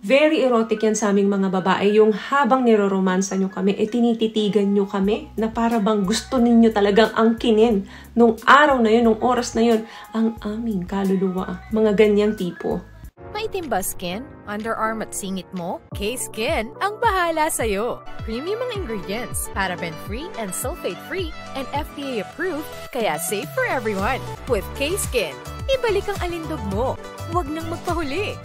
Very erotic yan sa aming mga babae. Yung habang niroromansa nyo kami, tinititigan nyo kami na para bang gusto ninyo talagang angkinin nung araw na yun, nung oras na yun, ang aming kaluluwa. Mga ganyang tipo. Maitim ba skin? Underarm at singit mo? K-Skin ang bahala sa'yo. Premium ang ingredients, paraben-free and sulfate-free, and FDA-approved, kaya safe for everyone. With K-Skin, ibalik ang alindog mo. Huwag nang magpahuli.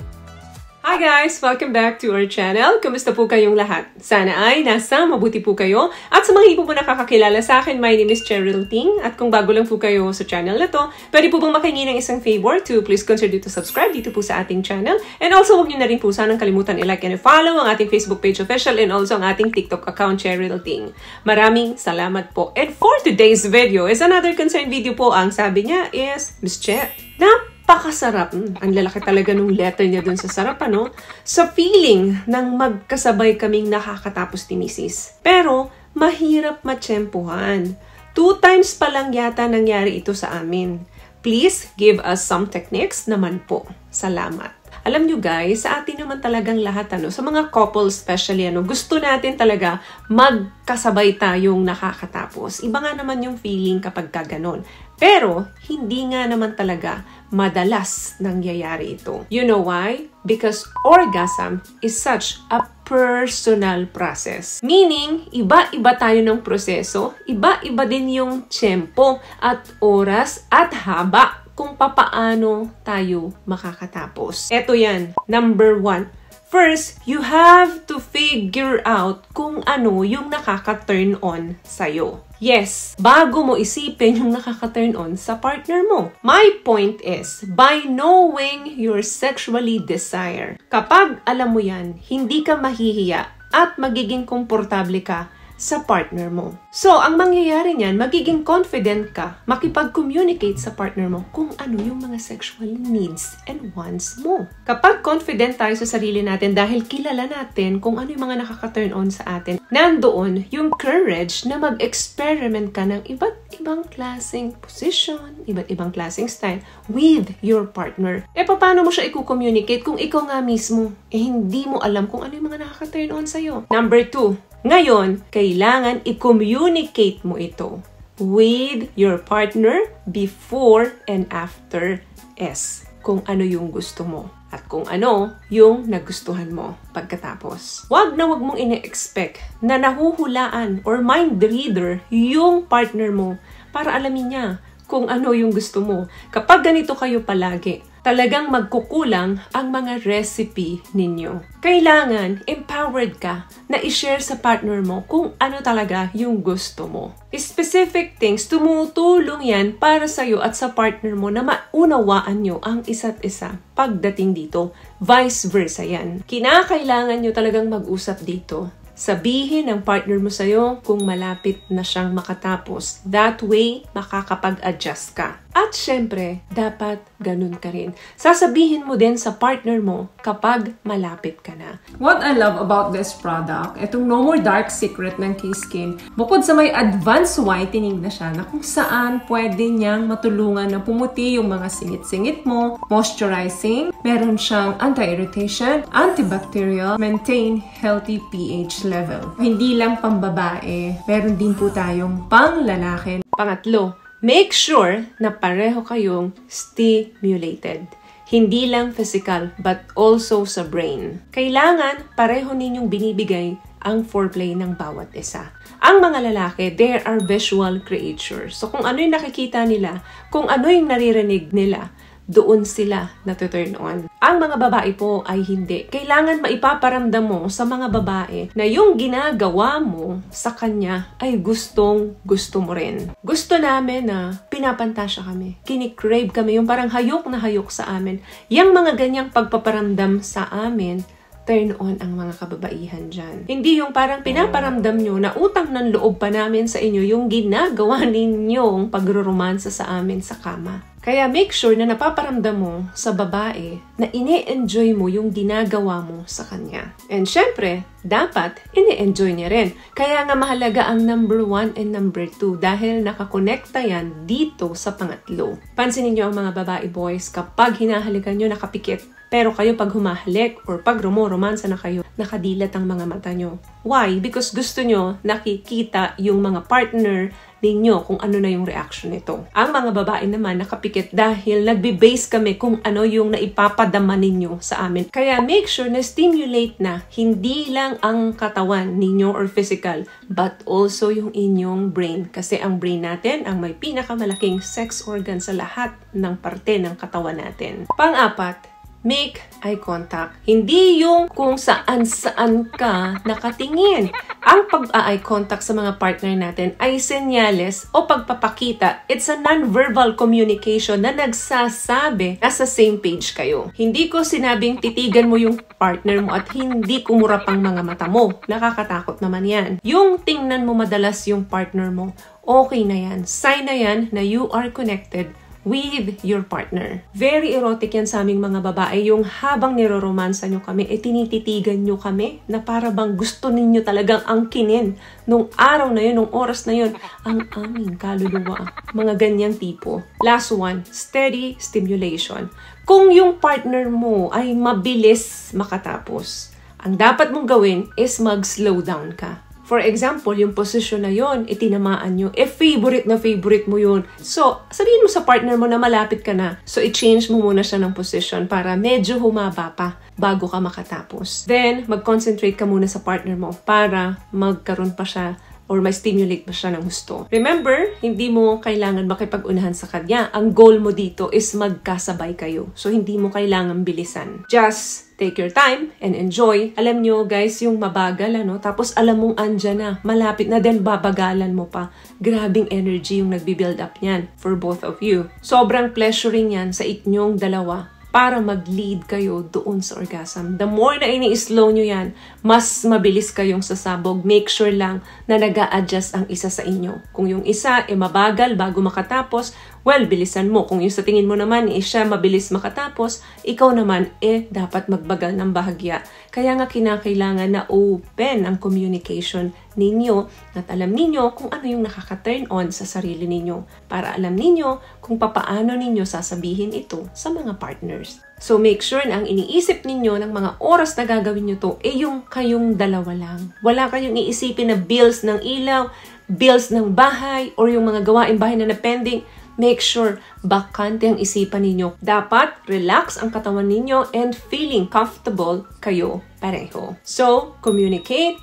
Hi guys! Welcome back to our channel. Kumusta po kayong lahat? Sana ay nasa mabuti po kayo. At sa mga hindi po nakakakilala sa akin, my name is Cheryl Ting. At kung bago lang po kayo sa channel na to, pwede po bang makingi ng isang favor to please consider to subscribe dito po sa ating channel. And also, huwag nyo na rin po sanang kalimutan i-like and i-follow ang ating Facebook page official and also ang ating TikTok account, Cheryl Ting. Maraming salamat po. And for today's video is another concern video po. Ang sabi niya is, Miss Che, napakasarap. Ang lalaki talaga nung letter niya dun sa sarap, ano? Sa feeling ng magkasabay kaming nakakatapos ni Mrs. Pero, mahirap matsyempuhan. 2 times pa lang yata nangyari ito sa amin. Please give us some techniques naman po. Salamat. Alam nyo guys, sa atin naman talagang lahat, sa mga couples especially, gusto natin talaga magkasabay tayong nakakatapos. Iba nga naman yung feeling kapag kaganon. Pero, hindi nga naman talaga madalas nangyayari ito. You know why? Because orgasm is such a personal process. Meaning, iba-iba tayo ng proseso, iba-iba din yung tiyempo at oras at haba kung papaano tayo makakatapos. Eto yan, number 1. First, you have to figure out kung ano yung nakaka-turn on sa'yo. Yes, bago mo isipin yung nakaka-turn on sa partner mo. My point is, by knowing your sexually desire, kapag alam mo yan, hindi ka mahihiya at magiging komportable ka sa partner mo. So, ang mangyayari niyan, magiging confident ka makipag-communicate sa partner mo kung ano yung mga sexual needs and wants mo. Kapag confident tayo sa sarili natin dahil kilala natin kung ano yung mga nakaka-turn on sa atin, nandoon yung courage na mag-experiment ka ng iba't ibang klaseng position, iba't ibang klaseng style with your partner. Paano mo siya i-communicate kung ikaw nga mismo hindi mo alam kung ano yung mga nakaka-turn on sa'yo? Number 2, ngayon, kailangan i-communicate mo ito with your partner before and after S. Kung ano yung gusto mo at kung ano yung nagustuhan mo pagkatapos. Wag mong ine-expect na nahuhulaan or mind reader yung partner mo para alamin niya kung ano yung gusto mo. Kapag ganito kayo palagi, talagang magkukulang ang mga recipe ninyo. Kailangan empowered ka na i-share sa partner mo kung ano talaga yung gusto mo. Specific things, tumutulong yan para sa'yo at sa partner mo na maunawaan nyo ang isa't isa pagdating dito. Vice versa yan. Kinakailangan nyo talagang mag-usap dito. Sabihin ng partner mo sa'yo kung malapit na siyang makatapos. That way, makakapag-adjust ka. At syempre, dapat ganun ka rin. Sasabihin mo din sa partner mo kapag malapit ka na. What I love about this product, itong No More Dark Secret ng K-Skin, bukod sa may advanced whitening na siya na kung saan pwede niyang matulungan na pumuti yung mga singit-singit mo, moisturizing, meron siyang anti-irritation, antibacterial, maintain healthy pH level. Hindi lang pambabae, meron din po tayong pang-lalaki. Pangatlo, make sure na pareho kayong stimulated. Hindi lang physical, but also sa brain. Kailangan pareho ninyong binibigay ang foreplay ng bawat isa. Ang mga lalaki, they are visual creatures. So kung ano yung nakikita nila, kung ano yung naririnig nila, doon sila na-turn on. Ang mga babae po ay hindi. Kailangan maipaparamdam mo sa mga babae na yung ginagawa mo sa kanya ay gustong-gusto mo rin. Gusto namin na pinapantasya kami. Kinikrave kami, yung parang hayok na hayok sa amin. Yang mga ganyang pagpaparamdam sa amin, turn on ang mga kababaihan dyan. Hindi yung parang pinaparamdam nyo na utang ng loob pa namin sa inyo yung ginagawa ninyong pagro-romansa sa amin sa kama. Kaya make sure na napaparamdam mo sa babae na ine-enjoy mo yung ginagawa mo sa kanya. And syempre, dapat ine-enjoy niya rin. Kaya nga mahalaga ang number 1 and number 2 dahil nakakonekta yan dito sa pangatlo. Pansinin niyo ang mga babae boys, kapag hinahalikan nyo nakapikit, Pero kayo pag humahalik or pag romansa na kayo, nakadilat ang mga mata nyo. Why? Because gusto nyo nakikita yung mga partner ninyo kung ano na yung reaction nito. Ang mga babae naman nakapikit dahil nagbe-base kami kung ano yung naipapadama ninyo sa amin. Kaya make sure na stimulate na hindi lang ang katawan ninyo or physical, but also yung inyong brain. Kasi ang brain natin ang may pinakamalaking sex organ sa lahat ng parte ng katawan natin. Pang-apat, make eye contact. Hindi yung kung saan-saan ka nakatingin. Ang pag-eye contact sa mga partner natin ay senyales o pagpapakita. It's a non-verbal communication na nagsasabi na sa same page kayo. Hindi ko sinabing titigan mo yung partner mo at hindi kumurap ang mga mata mo. Nakakatakot naman yan. Yung tingnan mo madalas yung partner mo, okay na yan. Sign na yan na you are connected with your partner. Very erotic yan sa aming mga babae. Yung habang niroromansa nyo kami, tinititigan nyo kami na para bang gusto ninyo talagang angkinin nung araw na yun, nung oras na yun, ang aming kaluluwa. Mga ganyang tipo. Last one, steady stimulation. Kung yung partner mo ay mabilis makatapos, ang dapat mong gawin is mag-slow down ka. For example, yung position na yon, itinamaan nyo. Favorite na favorite mo yun. So, sabihin mo sa partner mo na malapit ka na. So, i-change mo muna siya ng position para medyo humaba pa bago ka makatapos. Then, mag-concentrate ka muna sa partner mo para magkaroon pa siya or may stimulate pa siya ng gusto. Remember, hindi mo kailangan makipag-unahan sa kanya. Ang goal mo dito is magkasabay kayo. So, hindi mo kailangan bilisan. Just take your time and enjoy. Alam nyo, guys, yung mabagal, tapos alam mong andyan na, malapit na din, babagalan mo pa. Grabing energy yung nagbi-build up niyan for both of you. Sobrang pleasuring yan sa inyong dalawa para mag-lead kayo doon sa orgasm. The more na ini-slow nyo yan, mas mabilis kayong sasabog. Make sure lang na nag-a-adjust ang isa sa inyo. Kung yung isa mabagal bago makatapos, well, bilisan mo. Kung yung sa tingin mo naman siya mabilis makatapos, ikaw naman dapat magbagal ng bahagya. Kaya nga kinakailangan na open ang communication ninyo at alam ninyo kung ano yung nakaka-turn on sa sarili ninyo para alam ninyo kung papaano ninyo sasabihin ito sa mga partners. So make sure na ang iniisip ninyo ng mga oras na gagawin nyo to yung kayong dalawa lang. Wala kayong iisipin na bills ng ilaw, bills ng bahay, or yung mga gawain bahay na pending. Make sure bakante ang isipan ninyo. Dapat relax ang katawan ninyo and feeling comfortable kayo pareho. So, communicate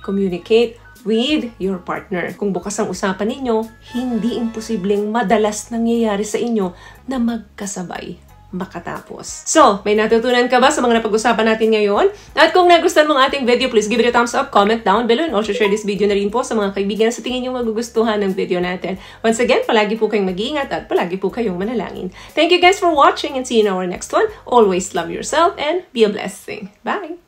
with your partner. Kung bukas ang usapan ninyo, hindi imposibleng madalas nangyayari sa inyo na magkasabay makatapos. So, may natutunan ka ba sa mga napag-usapan natin ngayon? At kung nagustuhan mong ating video, please give it a thumbs up, comment down below, and also share this video na rin po sa mga kaibigan sa tingin nyo magugustuhan ng video natin. Once again, palagi po kayong mag-iingat at palagi po kayong manalangin. Thank you guys for watching and see you in our next one. Always love yourself and be a blessing. Bye!